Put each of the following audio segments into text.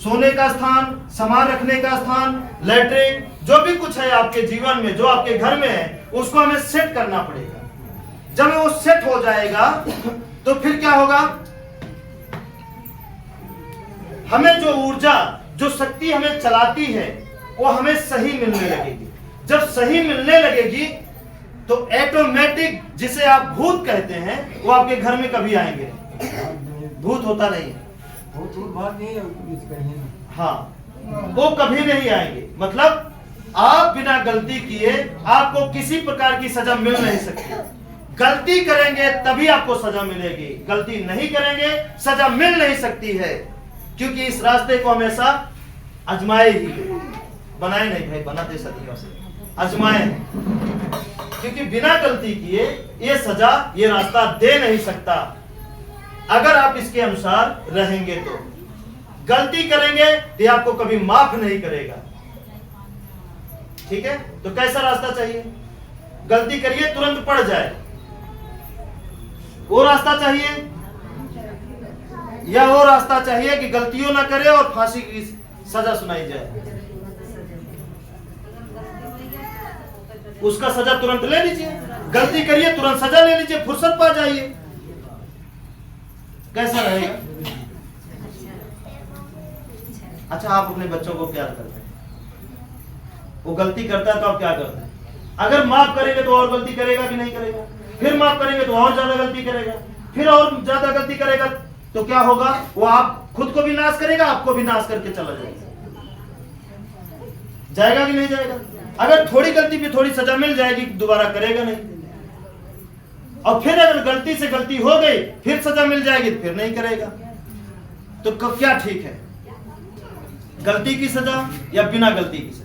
सोने का स्थान, सामान रखने का स्थान, लैट्रिन, जो भी कुछ है आपके जीवन में, जो आपके घर में है, उसको हमें सेट करना पड़ेगा। जब वो सेट हो जाएगा तो फिर क्या होगा, हमें जो ऊर्जा, जो शक्ति हमें चलाती है वो हमें सही मिलने लगेगी। जब सही मिलने लगेगी तो ऑटोमेटिक, जिसे आप भूत कहते हैं, वो आपके घर में कभी आएंगे। भूत होता नहीं है, हाँ, वो कभी नहीं आएंगे। मतलब आप बिना गलती किए आपको किसी प्रकार की सजा मिल नहीं सकती। गलती करेंगे तभी आपको सजा मिलेगी, गलती नहीं करेंगे सजा मिल नहीं सकती है। क्योंकि इस रास्ते को हमेशा आजमाए ही, बनाए नहीं भाई, बनाते सदियों से आजमाए, क्योंकि बिना गलती किए ये सजा, ये रास्ता दे नहीं सकता। अगर आप इसके अनुसार रहेंगे तो, गलती करेंगे तो आपको कभी माफ नहीं करेगा। ठीक है, तो कैसा रास्ता चाहिए? गलती करिए तुरंत पड़ जाए, वो रास्ता चाहिए, या वो रास्ता चाहिए कि गलतियों ना करे और फांसी की सजा सुनाई जाए? उसका सजा तुरंत ले लीजिए, गलती करिए तुरंत सजा ले लीजिए, फुर्सत पा जाइए। कैसा रहेगा? अच्छा, आप अपने बच्चों को प्यार करते हैं, वो गलती करता है तो आप क्या करते हैं? अगर माफ करेंगे तो और गलती करेगा कि नहीं करेगा? फिर माफ करेंगे तो और ज्यादा गलती करेगा, फिर और ज्यादा गलती करेगा, तो क्या होगा? वो आप खुद को भी नाश करेगा, आपको भी नाश करके चला जाएगा। जाएगा कि नहीं जाएगा? अगर थोड़ी गलती पे थोड़ी सजा मिल जाएगी, दोबारा करेगा नहीं। और फिर अगर गलती से गलती हो गई, फिर सजा मिल जाएगी, फिर नहीं करेगा। तो क्या ठीक है, गलती की सजा या बिना गलती की सजा?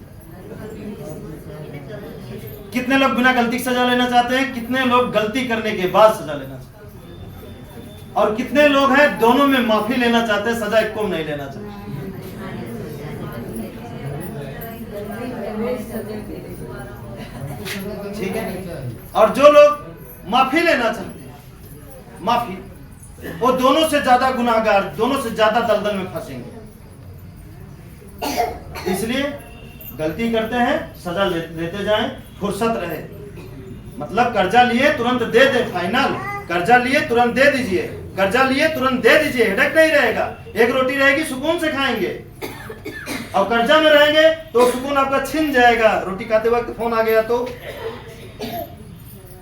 कितने लोग बिना गलती की सजा लेना चाहते हैं? कितने लोग गलती करने के बाद सजा लेना चाहते हैं? और कितने लोग हैं दोनों में माफी लेना चाहते हैं, सजा को नहीं लेना चाहते? ठीक है। और जो लोग माफी लेना चाहते हैं, माफी, वो दोनों से ज्यादा गुनाहगार, दोनों से ज्यादा दलदल में फंसेंगे। इसलिए गलती करते हैं, सजा लेते जाएं, फुर्सत रहे। मतलब कर्जा लिए तुरंत दे दे, फाइनल। कर्जा लिए तुरंत दे दीजिए, कर्जा लिए तुरंत दे दीजिए, हेडेक नहीं रहेगा। एक रोटी रहेगी, सुकून से खाएंगे। और कर्जा में रहेंगे तो सुकून आपका छिन जाएगा। रोटी खाते वक्त फोन आ गया तो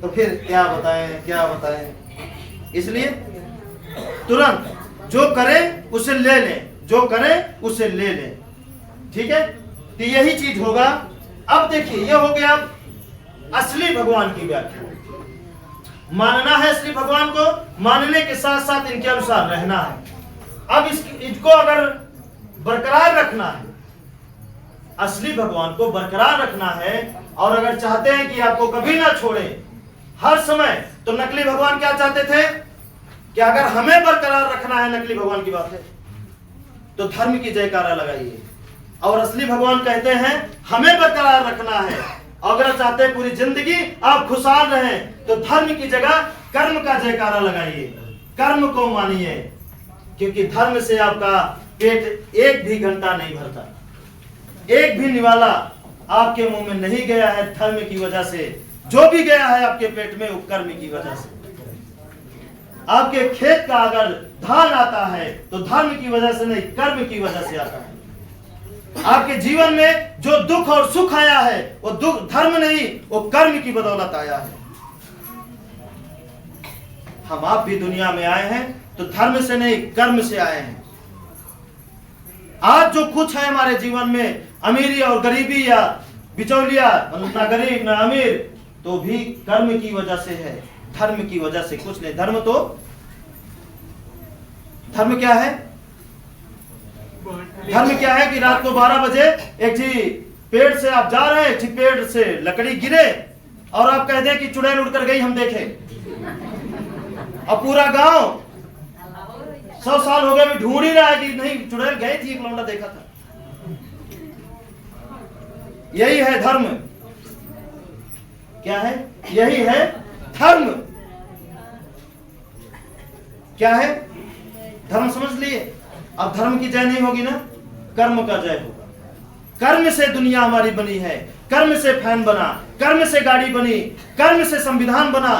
फिर क्या बताएं, क्या बताएं। इसलिए तुरंत जो करें उसे ले लें, जो करें उसे ले लें। ठीक है, तो यही चीज होगा। अब देखिए, ये हो गया असली भगवान की व्याख्या। मानना है असली भगवान को, मानने के साथ साथ इनके अनुसार रहना है। अब इसको अगर बरकरार रखना है, असली भगवान को बरकरार रखना है, और अगर चाहते हैं कि आपको कभी ना छोड़े हर समय, तो नकली भगवान क्या चाहते थे कि अगर हमें बरकरार रखना है, नकली भगवान की बात है, तो धर्म की जयकारा लगाइए। और असली भगवान कहते हैं हमें बरकरार रखना है, अगर चाहते हैं पूरी जिंदगी आप खुशहाल रहें, तो धर्म की जगह कर्म का जयकारा लगाइए, कर्म को मानिए। क्योंकि धर्म से आपका पेट एक भी घंटा नहीं भरता, एक भी निवाला आपके मुंह में नहीं गया है धर्म की वजह से। जो भी गया है आपके पेट में, वो कर्म की वजह से। आपके खेत का अगर धान आता है तो धर्म की वजह से नहीं, कर्म की वजह से आता है। आपके जीवन में जो दुख और सुख आया है, वो दुख धर्म नहीं, वो कर्म की बदौलत आया है। हम आप भी दुनिया में आए हैं तो धर्म से नहीं, कर्म से आए हैं। आज जो कुछ है हमारे जीवन में, अमीरी और गरीबी या बिचौलिया, ना गरीब ना अमीर, तो भी कर्म की वजह से है, धर्म की वजह से कुछ नहीं। धर्म क्या है? धर्म क्या है कि रात को 12 बजे एक जी पेड़ से आप जा रहे हैं, एक पेड़ से लकड़ी गिरे और आप कह दें कि चुड़ैल उड़कर गई, हम देखे। अब पूरा गांव 100 साल हो गए भी ढूंढ ही रहा है कि नहीं, चुड़ैल गई थी, एक लौंडा देखा था। यही है धर्म। क्या है? यही है धर्म। क्या है? धर्म समझ लिए। अब धर्म की जय नहीं होगी ना, कर्म का जय होगा। कर्म से दुनिया हमारी बनी है, कर्म से फैन बना, कर्म से गाड़ी बनी, कर्म से संविधान बना,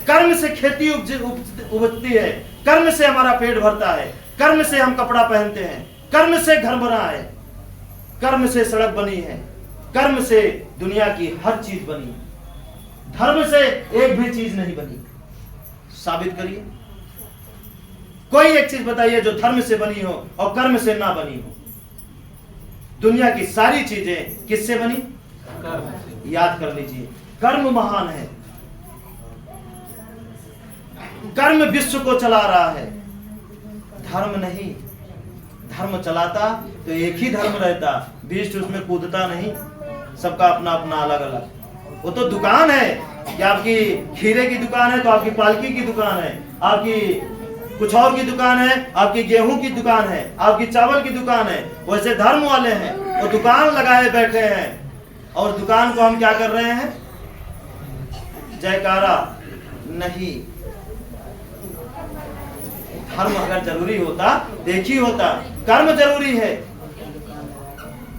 कर्म से खेती उपजती है, कर्म से हमारा पेट भरता है, कर्म से हम कपड़ा पहनते हैं, कर्म से घर बना है, कर्म से सड़क बनी है, कर्म से दुनिया की हर चीज बनी है। धर्म से एक भी चीज नहीं बनी। साबित करिए, कोई एक चीज बताइए जो धर्म से बनी हो और कर्म से ना बनी हो। दुनिया की सारी चीजें किससे बनी? कर्म। याद कर लीजिए, कर्म महान है। कर्म विश्व को चला रहा है, धर्म नहीं। धर्म चलाता तो एक ही धर्म रहता, बीच उसमें कूदता नहीं, सबका अपना अपना अलग अलग। वो तो दुकान है कि आपकी खीरे की दुकान है तो आपकी पालकी की दुकान है, आपकी कुछ और की दुकान है, आपकी गेहूं की दुकान है, आपकी चावल की दुकान है। वैसे धर्म वाले हैं, वो दुकान लगाए बैठे हैं और दुकान को हम क्या कर रहे हैं? जयकारा नहीं। धर्म अगर जरूरी होता, देखी होता, कर्म जरूरी है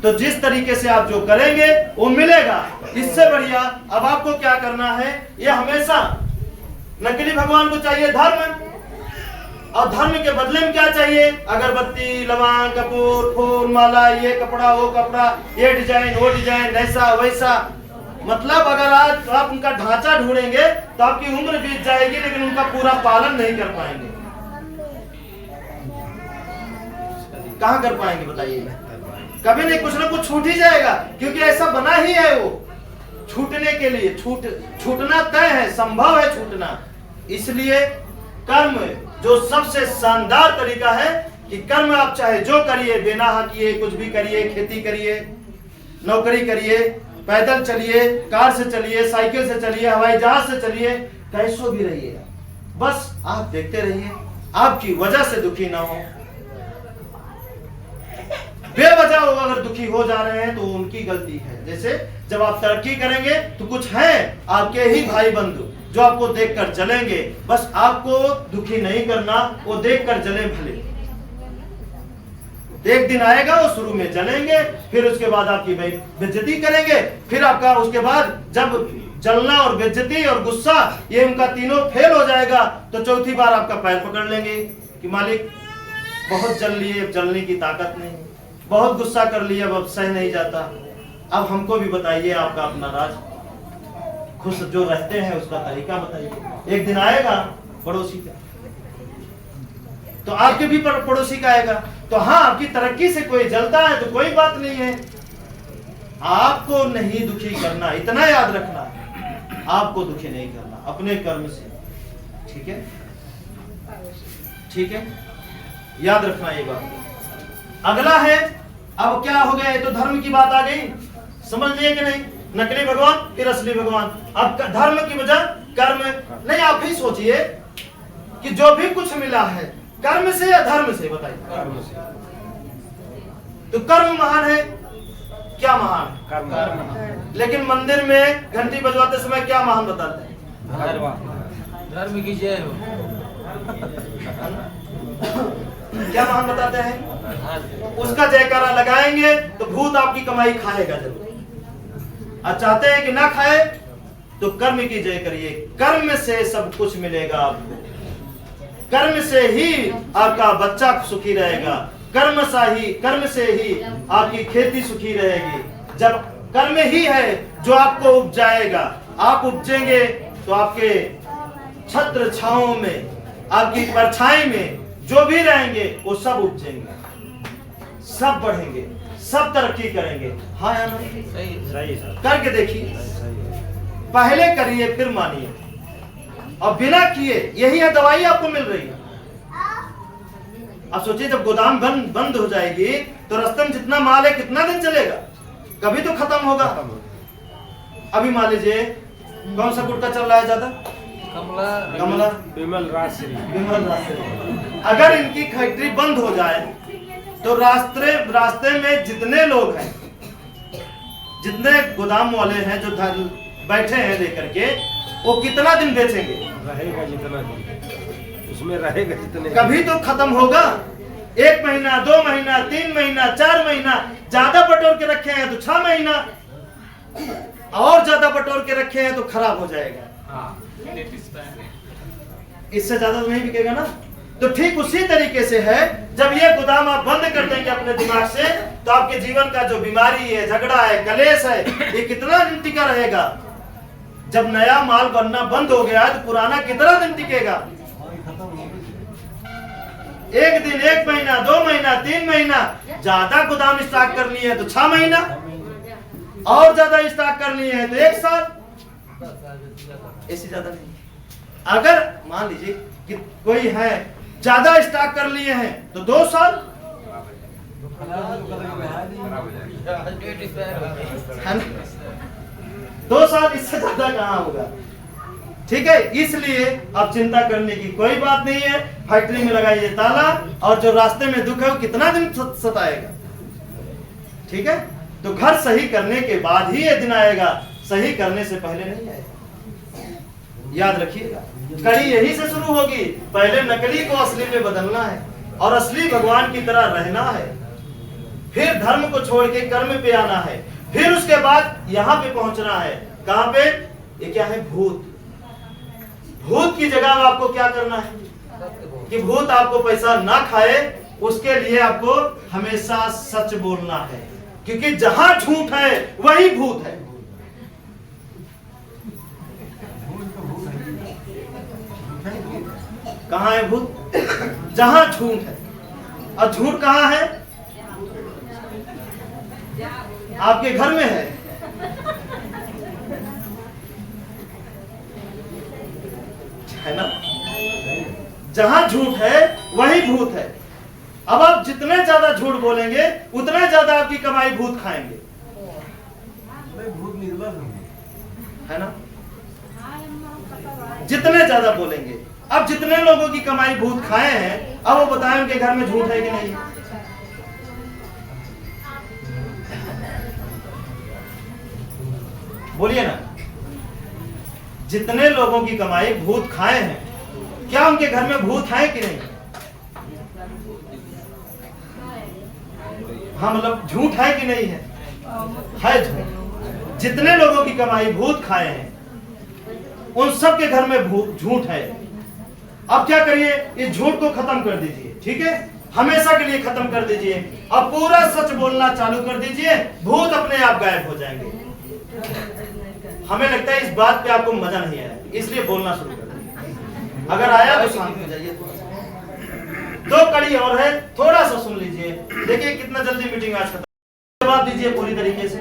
तो जिस तरीके से आप जो करेंगे वो मिलेगा। इससे बढ़िया अब आपको क्या करना है? ये हमेशा नकली भगवान को चाहिए धर्म, और धर्म के बदले में क्या चाहिए? अगरबत्ती, लवांग, कपूर, फूल, माला, ये कपड़ा, वो कपड़ा, ये डिजाइन, वो डिजाइन, ऐसा वैसा। मतलब अगर आज आप उनका ढांचा ढूंढेंगे तो आपकी उम्र बीत जाएगी, लेकिन उनका पूरा पालन नहीं कर पाएंगे। कहां कर पाएंगे बताइए? कभी नहीं, कुछ ना कुछ छूट ही जाएगा, क्योंकि ऐसा बना ही है वो छूटने के लिए। छूटना तय है, संभव है छूटना। इसलिए कर्म जो सबसे शानदार तरीका है कि कर्म आप चाहे जो करिए, बेनाहा किए, कुछ भी करिए, खेती करिए, नौकरी करिए, पैदल चलिए, कार से चलिए, साइकिल से चलिए, हवाई जहाज से चलिए, कैसो भी रहिए, बस आप देखते रहिए, आपकी वजह से दुखी ना हो। बेवजह हो अगर दुखी हो जा रहे हैं तो उनकी गलती है। जैसे जब आप तरक्की करेंगे तो कुछ है आपके ही भाई बंधु जो आपको देखकर जलेंगे, बस आपको दुखी नहीं करना, वो देखकर जले भले। एक दिन आएगा वो शुरू में जलेंगे, फिर उसके बाद आपकी बेइज्जती करेंगे, फिर आपका उसके बाद जब जलना और बेइज्जती और गुस्सा ये उनका तीनों फेल हो जाएगा तो चौथी बार आपका पैर पकड़ लेंगे कि मालिक बहुत जल लिए, अब जलने की ताकत नहीं, बहुत गुस्सा कर लिया, अब सह नहीं जाता, अब हमको भी बताइए आपका अपना राज, खुश जो रहते हैं उसका तरीका बताइए। एक दिन आएगा पड़ोसी का, तो आपके भी पड़ोसी का आएगा। तो हाँ, आपकी तरक्की से कोई जलता है तो कोई बात नहीं है, आपको नहीं दुखी करना, इतना याद रखना, आपको दुखी नहीं करना अपने कर्म से। ठीक है, ठीक है, याद रखना ये बात। अगला है, अब क्या हो गया, तो धर्म की बात आ गई, समझ लिए कि नहीं? नकली भगवान फिर असली भगवान। अब धर्म की वजह कर्म नहीं। आप भी सोचिए कि जो भी कुछ मिला है कर्म से या धर्म से, बताइए। कर्म से। तो कर्म महान है, क्या महान? कर्म। लेकिन मंदिर में घंटी बजवाते समय क्या महान बताते हैं? धर्म की जय हो। क्या महान बताते हैं? उसका जयकारा लगाएंगे तो भूत आपकी कमाई खाएगा जरूर। और चाहते हैं कि ना खाए तो कर्म की जय करिए। कर्म से सब कुछ मिलेगा आपको, कर्म से ही आपका बच्चा सुखी रहेगा, कर्म से ही आपकी खेती सुखी रहेगी। जब कर्म ही है जो आपको उपजाएगा, आप उपजेंगे तो आपके छत्र छाओं में, आपकी परछाई में जो भी रहेंगे वो सब उपजेंगे, सब बढ़ेंगे, सब तरक्की करेंगे। हाँ या नहीं? सही करके देखिए, पहले करिए फिर मानिए, और बिना किए यही है दवाई आपको मिल रही है। अब सोचिए जब गोदाम बंद हो जाएगी तो रास्ते में जितना माल है कितना दिन चलेगा? कभी तो खत्म होगा। अभी मान लीजिए कौन सा गुटखा चल रहा है ज्यादा? कमला, विमल राजश्री। अगर इनकी फैक्ट्री बंद हो जाए तो रास्ते में जितने लोग हैं, जितने गोदाम वाले हैं जो बैठे हैं लेकर के, वो कितना दिन बेचेंगे? रहेगा जितना दिन, उसमें रहेगा जितने, कभी तो खत्म होगा। 1 महीना, 2 महीना, 3 महीना, 4 महीना, ज्यादा बटोर के रखे हैं तो 6 महीना, और ज्यादा बटोर के रखे हैं तो खराब हो जाएगा। इससे ज्यादा तो नहीं बिकेगा ना। तो ठीक उसी तरीके से है, जब ये गोदाम आप बंद कर देंगे अपने दिमाग से, तो आपके जीवन का जो बीमारी है, झगड़ा है, कलेश है, ये कितना दिन टिका रहेगा। जब नया माल बनना बंद हो गया तो पुराना कितना दिन टिकेगा। 1 दिन, 1 महीना, 2 महीना, 3 महीना, ज्यादा गोदाम स्टॉक कर लिए तो 6 महीना, और ज्यादा स्टॉक कर लिए हैं तो 1 साल, इससे ज्यादा नहीं। अगर मान लीजिए कि कोई है ज्यादा स्टॉक कर लिए हैं तो 2 साल, है ना? 2 साल, इससे ज्यादा कहाँ होगा। ठीक है, इसलिए अब चिंता करने की कोई बात नहीं है। फैक्ट्री में लगाइए ताला, और जो रास्ते में दुख है वो कितना दिन सताएगा। ठीक है, तो घर सही करने के बाद ही ये दिन आएगा, सही करने से पहले नहीं आएगा। याद रखिएगा, कड़ी यही से शुरू होगी। पहले नकली को असली में बदलना है और असली भगवान की तरह रहना है, फिर धर्म को छोड़ के कर्म पे आना है, फिर उसके बाद यहाँ पे पहुंचना है। कहाँ पे? ये क्या है? भूत। भूत की जगह आपको क्या करना है कि भूत आपको पैसा ना खाए, उसके लिए आपको हमेशा सच बोलना है, क्योंकि जहां झूठ है वही भूत है। कहाँ है भूत? जहां झूठ है। और झूठ कहाँ है? आपके घर में है। है ना? जहां झूठ है वही भूत है। अब आप जितने ज्यादा झूठ बोलेंगे उतने ज्यादा आपकी कमाई भूत खाएंगे। भूत निर्बल है ना? जितने ज्यादा बोलेंगे। अब जितने लोगों की कमाई भूत खाए हैं, अब वो बताएं उनके घर में झूठ है कि नहीं है। बोलिए ना, जितने लोगों की कमाई भूत खाए हैं, क्या उनके घर में भूत है कि नहीं? हाँ, मतलब झूठ है कि नहीं है? है झूठ। जितने लोगों की कमाई भूत खाए हैं उन सब के घर में झूठ है। अब क्या करिए, इस झूठ को खत्म कर दीजिए। ठीक है, हमेशा के लिए खत्म कर दीजिए। अब पूरा सच बोलना चालू कर दीजिए, भूत अपने आप गायब हो जाएंगे। हमें लगता है इस बात पे आपको मजा नहीं आया, इसलिए बोलना शुरू कर दीजिए। अगर आया तो शांत हो जाइए। 2 कड़ी और है, थोड़ा सा सुन लीजिए। देखिए कितना जल्दी मीटिंग आज खत्म। जवाब दीजिए पूरी तरीके से,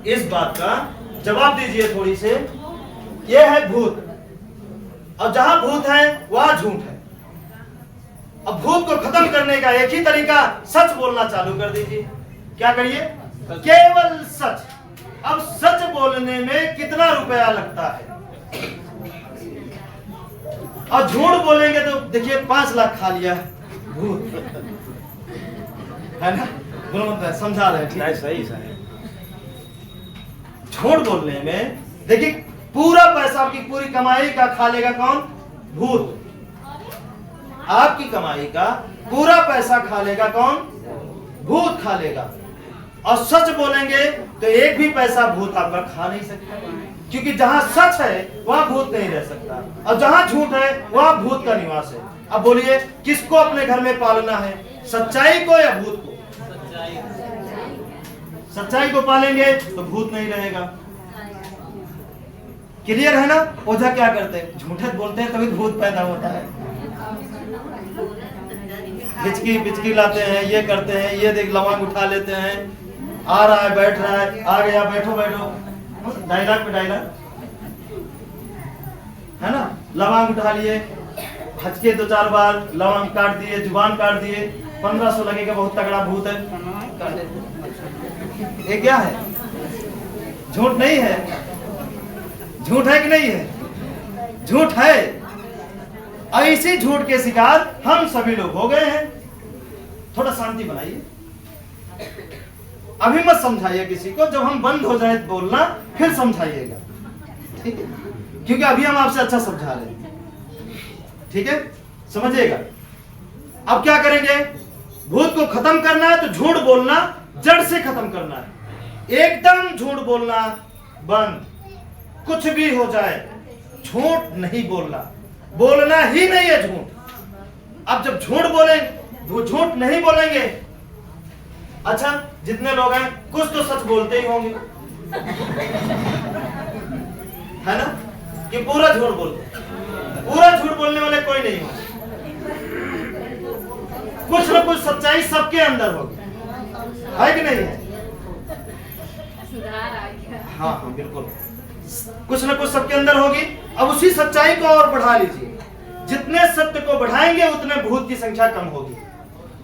इस बात का जवाब दीजिए थोड़ी से। ये है भूत, और जहां भूत है वहां झूठ है। अब भूत को खत्म करने का एक ही तरीका, सच बोलना चालू कर दीजिए। क्या करिए? केवल सच। अब सच बोलने में कितना रुपया लगता है, और झूठ बोलेंगे तो देखिए 5 लाख खा लिया भूत, है ना? बोलो, समझा रहे हैं? सही सही। झूठ बोलने में देखिए पूरा पैसा, आपकी पूरी कमाई का खा लेगा कौन? भूत। आपकी कमाई का पूरा पैसा खा लेगा कौन? भूत खा लेगा। और सच बोलेंगे तो एक भी पैसा भूत आपका खा नहीं सकता, क्योंकि जहां सच है वहां भूत नहीं रह सकता, और जहां झूठ है वहां भूत का निवास है। अब बोलिए, किसको अपने घर में पालना है, सच्चाई को या भूत को? सच्चाई को पालेंगे तो भूत नहीं रहेगा। क्लियर है ना? ओझा क्या करते हैं? झूठे बोलते हैं तभी भूत पैदा होता है। हिचकी पिचकी लाते हैं, ये करते हैं, ये देख लवंग उठा लेते हैं, आ रहा है, बैठ रहा है, आ गया, बैठो बैठो, डायलॉग पे डायलॉग, है ना? लवंग उठा लिए, हचके 2-4 बार, लवंग काट दिए, जुबान काट दिए, 1500 लगेगा, बहुत तगड़ा भूत है। ये क्या है? झूठ नहीं है? झूठ है कि नहीं है? झूठ है। ऐसे झूठ के शिकार हम सभी लोग हो गए हैं। थोड़ा शांति बनाइए, अभी मत समझाइए किसी को। जब हम बंद हो जाए बोलना फिर समझाइएगा, ठीक है? क्योंकि अभी हम आपसे अच्छा समझा रहे हैं, ठीक है? समझिएगा। अब क्या करेंगे? भूत को खत्म करना है तो झूठ बोलना जड़ से खत्म करना है। एकदम झूठ बोलना बंद। कुछ भी हो जाए झूठ नहीं बोलना, बोलना ही नहीं है झूठ। अब जब झूठ बोलेंगे, वो झूठ नहीं बोलेंगे। अच्छा, जितने लोग हैं कुछ तो सच बोलते ही होंगे, है ना? कि पूरा झूठ बोलते, पूरा झूठ बोलने वाले कोई नहीं होंगे। कुछ ना कुछ सच्चाई सबके अंदर होगी, है कि नहीं है? हाँ हाँ बिल्कुल, कुछ ना कुछ सबके अंदर होगी। अब उसी सच्चाई को और बढ़ा लीजिए। जितने सत्य को बढ़ाएंगे उतने भूत की संख्या कम होगी।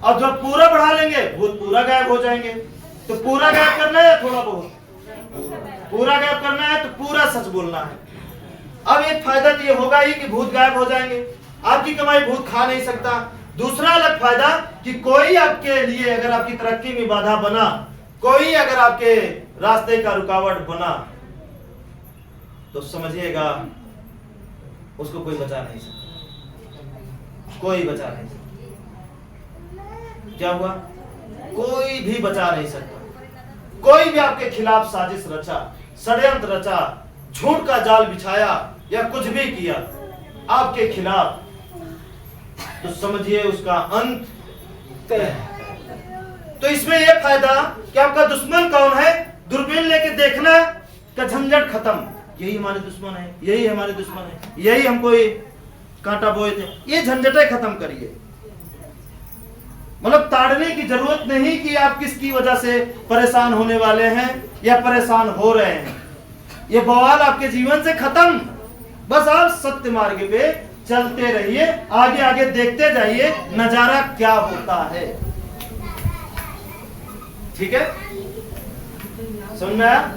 और जब पूरा बढ़ा लेंगे भूत पूरा गायब हो जाएंगे। तो पूरा गायब करना है या थोड़ा बहुत? पूरा गायब करना है तो पूरा सच बोलना है। अब एक फायदा तो ये होगा ही कि भूत गायब हो जाएंगे, आपकी कमाई भूत खा नहीं सकता। दूसरा अलग फायदा कि कोई आपके लिए अगर आपकी तरक्की में बाधा बना, कोई अगर आपके रास्ते का रुकावट बना, तो समझिएगा उसको कोई बचा नहीं सकता, कोई बचा नहीं सकता। क्या हुआ? कोई भी बचा नहीं सकता। कोई भी आपके खिलाफ साजिश रचा, षड्यंत्र रचा, झूठ का जाल बिछाया या कुछ भी किया आपके खिलाफ, तो समझिए उसका अंत तय है। तो इसमें यह फायदा कि आपका दुश्मन कौन है, दूरबीन लेके देखना का झंझट खत्म। यही हमारे दुश्मन है, यही हमारे दुश्मन है, यही हमको ये कांटा बोए थे, ये झंझटें खत्म करिए। मतलब ताड़ने की जरूरत नहीं कि आप किसकी वजह से परेशान होने वाले हैं या परेशान हो रहे हैं। ये बवाल आपके जीवन से खत्म। बस आप सत्य मार्ग पे चलते रहिए, आगे आगे देखते जाइए नजारा क्या होता है। ठीक है, समझ में आया?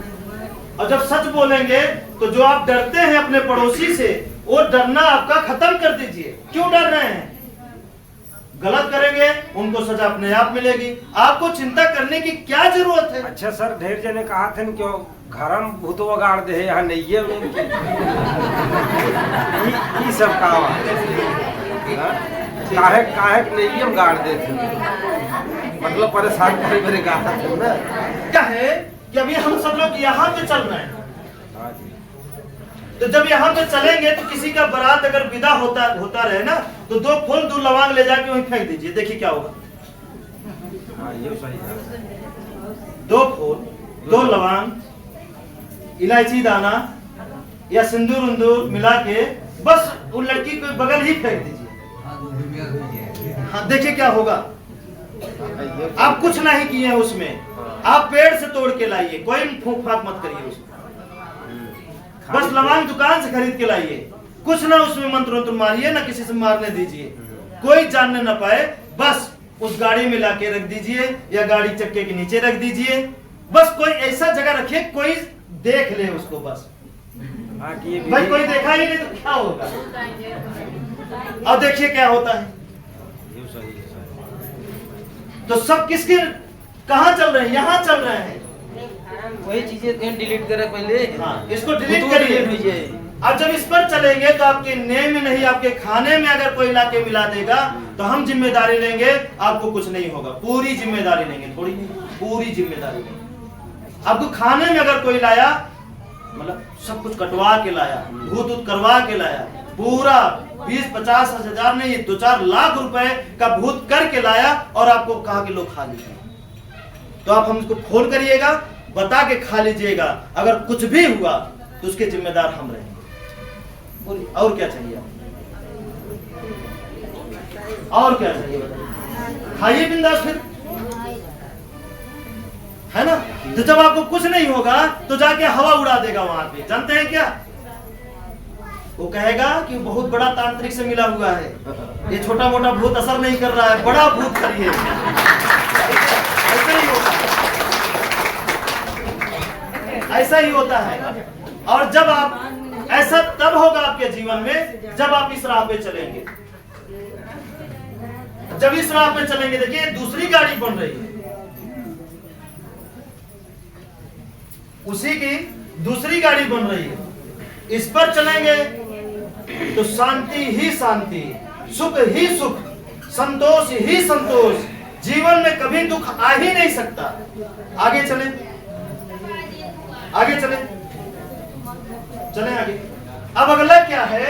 और जब सच बोलेंगे तो जो आप डरते हैं अपने पड़ोसी से, वो डरना आपका खत्म कर दीजिए। क्यों डर रहे हैं? गलत करेंगे उनको सजा अपने आप मिलेगी, आपको चिंता करने की क्या जरूरत है? अच्छा सर, ढेर जने कहा थे क्यों घर में भूत वगाड़ दे, यहाँ नहीं है ये सब कहा काहे काहे नहीं हम गाड़ देते, मतलब परेशान करे मेरे गाड़ा थे ना। क्या है कि अभी हम सब लोग यहाँ पे चल रहे हैं, तो जब यहाँ पे चलेंगे तो किसी का बारात अगर विदा होता रहे ना, तो 2 फूल 2 लवांग ले जाके वहीं फेंक दीजिए, देखिए क्या होगा। हाँ ये सही है। 2 फूल 2 लवांग, इलायची दाना या सिंदूर उंदूर मिला के बस वो लड़की को बगल ही फेंक दीजिए। हाँ देखिए क्या होगा। आप कुछ नहीं किए हैं उसमें, आप पेड़ से तोड़ के लाइए, कोई फूंक फाक मत करिए उसमें। बस लवांग दुकान से खरीद के लाइए, कुछ ना उसमें मंत्र मंत्र मारिए, ना किसी से मारने दीजिए, कोई जानने ना पाए। बस उस गाड़ी में लाके रख दीजिए या गाड़ी चक्के के नीचे रख दीजिए। बस कोई ऐसा जगह रखिए कोई देख ले उसको। बस भाई कोई देखा ही नहीं तो क्या होगा। अब देखिए क्या होता है। तो सब किसके कहाँ चल रहे हैं? यहाँ चल रहे हैं। वही चीजें डिलीट करे पहले। हाँ, इसको डिलीट करिए। अब जब इस पर चलेंगे तो आपके नेम में नहीं, आपके खाने में अगर कोई लाके मिला देगा तो हम जिम्मेदारी लेंगे, आपको कुछ नहीं होगा। पूरी जिम्मेदारी लेंगे, थोड़ी नहीं, पूरी जिम्मेदारी लेंगे। आपको खाने में अगर कोई लाया, मतलब सब कुछ कटवा के लाया, भूत करवा के लाया, पूरा 20-50 हजार नहीं 2-4 लाख रुपए का भूत करके लाया और आपको कहा कि लोग खा लीजिए, तो आप हमको फोन करिएगा, बता के खा लीजिएगा। अगर कुछ भी हुआ तो उसके जिम्मेदार हम रहेंगे। और क्या चाहिए? और क्या चाहिए? खाइए बिंदास फिर, है ना? तो जब आपको कुछ नहीं होगा तो जाके हवा उड़ा देगा वहां पे। जानते हैं क्या वो कहेगा? कि बहुत बड़ा तांत्रिक से मिला हुआ है, ये छोटा मोटा भूत असर नहीं कर रहा है, बड़ा भूत करिए। ऐसा ही होता है, ऐसा ही होता है। और जब आप ऐसा तब होगा आपके जीवन में जब आप इस राह पे चलेंगे। जब इस राह पे चलेंगे, देखिए दूसरी गाड़ी बन रही है, उसी की दूसरी गाड़ी बन रही है। इस पर चलेंगे तो शांति ही शांति, सुख ही सुख, संतोष ही संतोष, जीवन में कभी दुख आ ही नहीं सकता। आगे चले, आगे चले, चले आगे। अब अगला क्या है?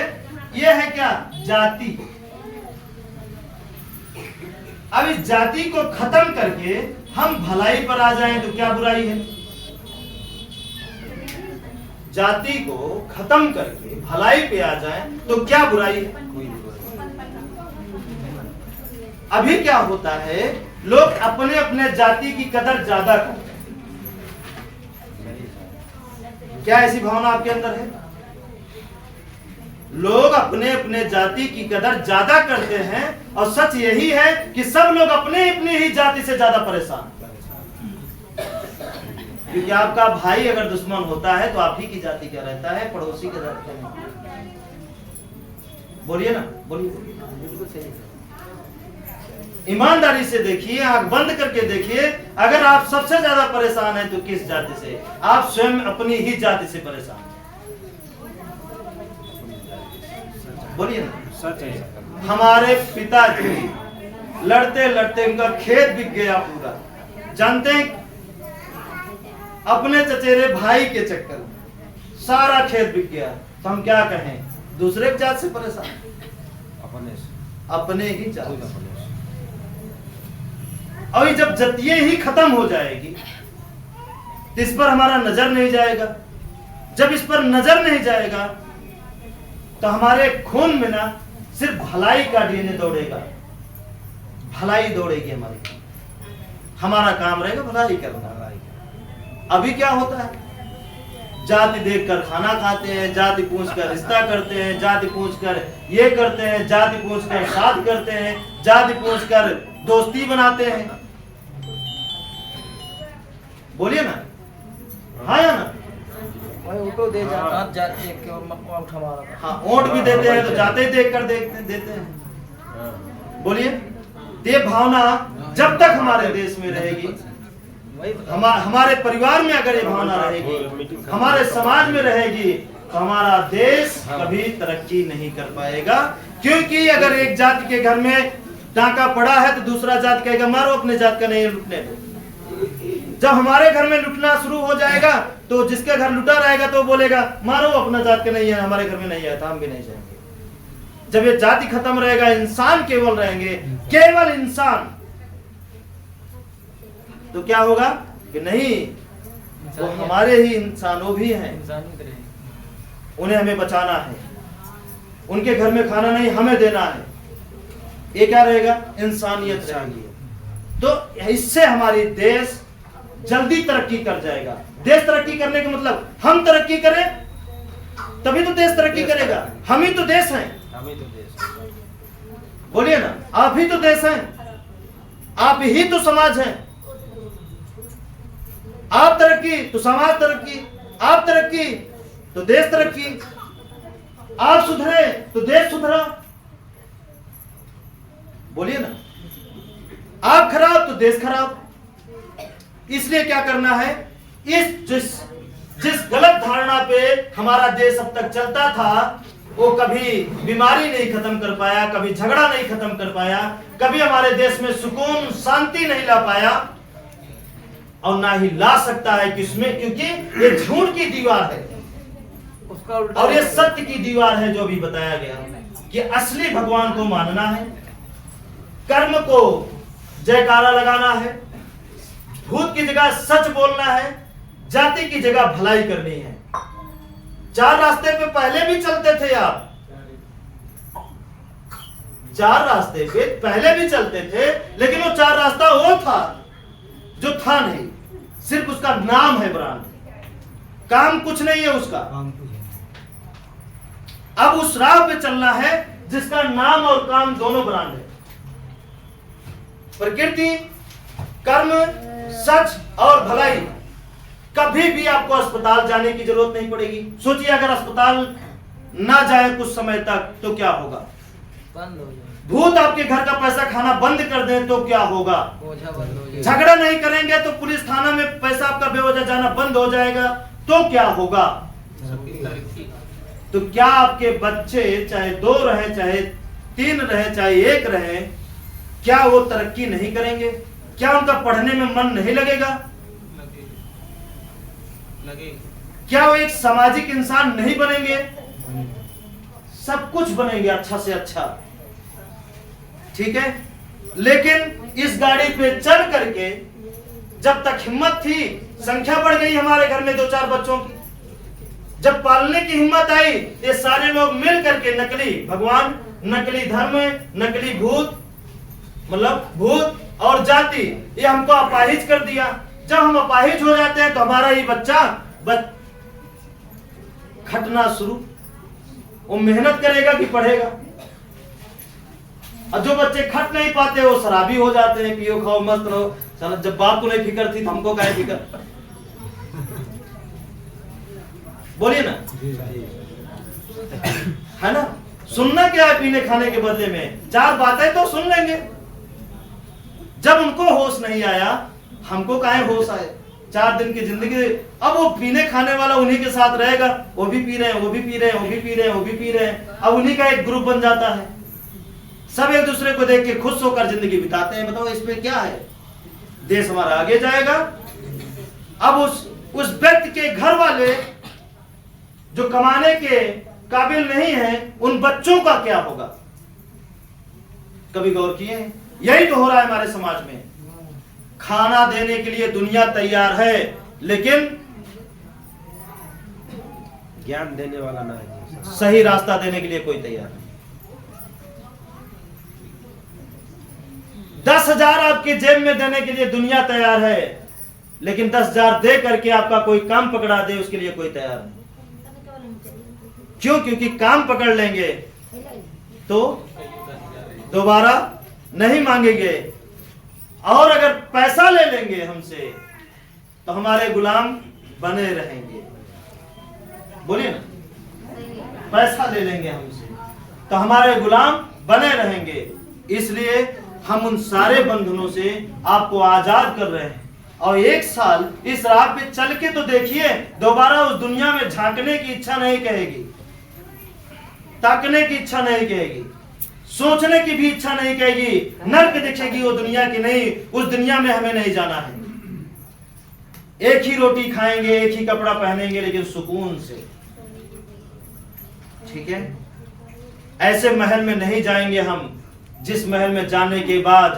यह है क्या? जाति। अब इस जाति को खत्म करके हम भलाई पर आ जाएं तो क्या बुराई है? जाति को खत्म करके भलाई पे आ जाएं तो क्या बुराई है? अभी क्या होता है, लोग अपने अपने जाति की कदर ज्यादा करते हैं। क्या ऐसी भावना आपके अंदर है? लोग अपने अपने जाति की कदर ज्यादा करते हैं, और सच यही है कि सब लोग अपने अपनी ही जाति से ज्यादा परेशान। क्योंकि आपका भाई अगर दुश्मन होता है तो आप ही की जाति का रहता है, पड़ोसी का जाति का नहीं। बोलिए ना, बोलिए। बिल्कुल सही। ईमानदारी से देखिए, आंख बंद करके देखिए, अगर आप सबसे ज्यादा परेशान हैं तो किस जाति से? आप स्वयं अपनी ही जाति से परेशान हैं। बोलिए ना, सच है। हमारे पिताजी लड़ते लड़ते उनका खेत बिक गया पूरा। जानते हैं, अपने चचेरे भाई के चक्कर में सारा खेत बिक गया। तो हम क्या कहें? दूसरे जात से परेशान, अपने ही जात से। और जब जतिये ही खत्म हो जाएगी तो इस पर हमारा नजर नहीं जाएगा। जब इस पर नजर नहीं जाएगा तो हमारे खून में ना सिर्फ भलाई का डीएनए दौड़ेगा, भलाई दौड़ेगी हमारी। हमारा काम रहेगा भलाई करना। अभी क्या होता है? जाति देखकर खाना खाते हैं, जाति पूछकर रिश्ता करते हैं, जाति पूछकर ये करते हैं, जाति पूछकर शादी करते हैं, जाति पूछकर दोस्ती बनाते हैं। बोलिए ना, हाँ या ना? उठो दे जाते के और मक्का उठा मारा। हाँ, ओट भी देते हैं तो जाते ही देख कर देते हैं। बोलिए। ये भावना जब तक हमारे देश में रहेगी, हमारे परिवार में अगर ये भावना रहेगी, हमारे समाज में रहेगी, तो हमारा देश कभी तरक्की नहीं कर पाएगा। क्योंकि अगर एक जाति के घर में डाका पड़ा है तो दूसरा जात कहेगा मारो, अपने जात का नहीं लुटने दो। जब हमारे घर में लुटना शुरू हो जाएगा तो जिसके घर लुटा रहेगा तो बोलेगा मारो, अपना जात का नहीं है, हमारे घर में नहीं है तो हम भी नहीं जाएंगे। जब ये जाति खत्म रहेगा, इंसान केवल रहेंगे, केवल इंसान, तो क्या होगा कि नहीं, वो हमारे ही इंसानों भी हैं, उन्हें हमें बचाना है, उनके घर में खाना नहीं हमें देना है। ये क्या रहेगा? इंसानियत रहेगी। तो इससे हमारी देश जल्दी तरक्की कर जाएगा। देश तरक्की करने का मतलब हम तरक्की करें तभी तो देश तरक्की करेगा। हम ही तो देश हैं। बोलिए ना, आप ही तो देश हैं, आप ही तो समाज हैं। आप तरक्की तो समाज तरक्की, आप तरक्की तो देश तरक्की, आप सुधरे तो देश सुधरा। बोलिए ना, आप खराब तो देश खराब। इसलिए क्या करना है? जिस गलत धारणा पे हमारा देश अब तक चलता था, वो कभी बीमारी नहीं खत्म कर पाया, कभी झगड़ा नहीं खत्म कर पाया, कभी हमारे देश में सुकून शांति नहीं ला पाया, और ना ही ला सकता है। किसमें? क्योंकि ये झूठ की दीवार है और ये सत्य की दीवार है। जो भी बताया गया कि असली भगवान को मानना है, कर्म को जयकारा लगाना है, भूत की जगह सच बोलना है, जाति की जगह भलाई करनी है। चार रास्ते पे पहले भी चलते थे आप, चार रास्ते पे पहले भी चलते थे, लेकिन वो चार रास्ता वो था जो था नहीं, सिर्फ उसका नाम है ब्रांड, काम कुछ नहीं है उसका। अब उस राह पे चलना है जिसका नाम और काम दोनों ब्रांड है। प्रकृति, कर्म, सच और भलाई। कभी भी आपको अस्पताल जाने की जरूरत नहीं पड़ेगी। सोचिए अगर अस्पताल ना जाए कुछ समय तक तो क्या होगा? बंद हो जाए। भूत आपके घर का पैसा खाना बंद कर दे तो क्या होगा? बोझा बंद हो जाए। झगड़ा नहीं करेंगे तो पुलिस थाना में पैसा आपका बेवजह जाना बंद हो जाएगा तो क्या होगा? तो क्या आपके बच्चे चाहे 2 रहे, चाहे 3 रहे, चाहे 1 रहे, क्या वो तरक्की नहीं करेंगे? क्या उनका पढ़ने में मन नहीं लगेगा? क्या वो एक सामाजिक इंसान नहीं बनेंगे? सब कुछ बनेंगे, अच्छा से अच्छा। ठीक है, लेकिन इस गाड़ी पे चढ़ करके जब तक हिम्मत थी, संख्या बढ़ गई हमारे घर में 2-4 बच्चों की, जब पालने की हिम्मत आई, ये सारे लोग मिल करके नकली भगवान, नकली धर्म, नकली भूत, मतलब भूत और जाति, ये हमको अपाहिज कर दिया। जब हम अपाहिज हो जाते हैं तो हमारा ये बच्चा खटना शुरू, वो मेहनत करेगा कि पढ़ेगा? और जो बच्चे खट नहीं पाते वो शराबी हो जाते हैं, पियो खाओ मस्त रहो। साला जब बाप को नहीं फिक्र थी तो हमको क्या फिक्र? बोलिए ना, है ना? सुनना क्या है पीने खाने के बदले में? 4 बातें तो सुन लेंगे। जब उनको होश नहीं आया, हमको काहे होश आए? 4 दिन की जिंदगी, अब वो पीने खाने वाला उन्हीं के साथ रहेगा, वो भी पी रहे हैं, वो भी पी रहे हैं, वो भी पी रहे हैं, वो भी पी रहे हैं। अब उन्हीं का एक ग्रुप बन जाता है, सब एक दूसरे को देख के खुश होकर जिंदगी बिताते हैं। बताओ इसमें क्या है? देश हमारा आगे जाएगा। अब उस व्यक्ति के घर वाले जो कमाने के काबिल नहीं है, उन बच्चों का क्या होगा? कभी गौर किए हैं? यही तो हो रहा है हमारे समाज में। खाना देने के लिए दुनिया तैयार है, लेकिन ज्ञान देने वाला ना है, सही रास्ता देने के लिए कोई तैयार नहीं। 10,000 आपकी जेब में देने के लिए दुनिया तैयार है, लेकिन 10,000 दे करके आपका कोई काम पकड़ा दे, उसके लिए कोई तैयार नहीं। क्यों? क्योंकि काम पकड़ लेंगे तो दोबारा नहीं मांगेंगे, और अगर पैसा ले लेंगे हमसे तो हमारे गुलाम बने रहेंगे। बोलिए ना, पैसा ले लेंगे हमसे तो हमारे गुलाम बने रहेंगे। इसलिए हम उन सारे बंधनों से आपको आजाद कर रहे हैं। और 1 साल इस राह पे चल के तो देखिए, दोबारा उस दुनिया में झांकने की इच्छा नहीं कहेगी, ताकने की इच्छा नहीं कहेगी, सोचने की भी इच्छा नहीं कहेगी। नर्क दिखेगी वो दुनिया की नहीं, उस दुनिया में हमें नहीं जाना है। एक ही रोटी खाएंगे, एक ही कपड़ा पहनेंगे, लेकिन सुकून से। ठीक है, ऐसे महल में नहीं जाएंगे हम जिस महल में जाने के बाद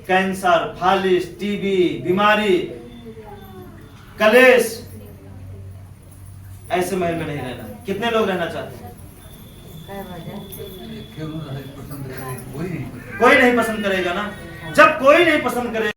कैंसर, फालिस, टीबी, बीमारी, कलेश, ऐसे महल में नहीं रहना। कितने लोग रहना चाहते हैं? कोई नहीं पसंद करेगा ना। जब कोई नहीं पसंद करेगा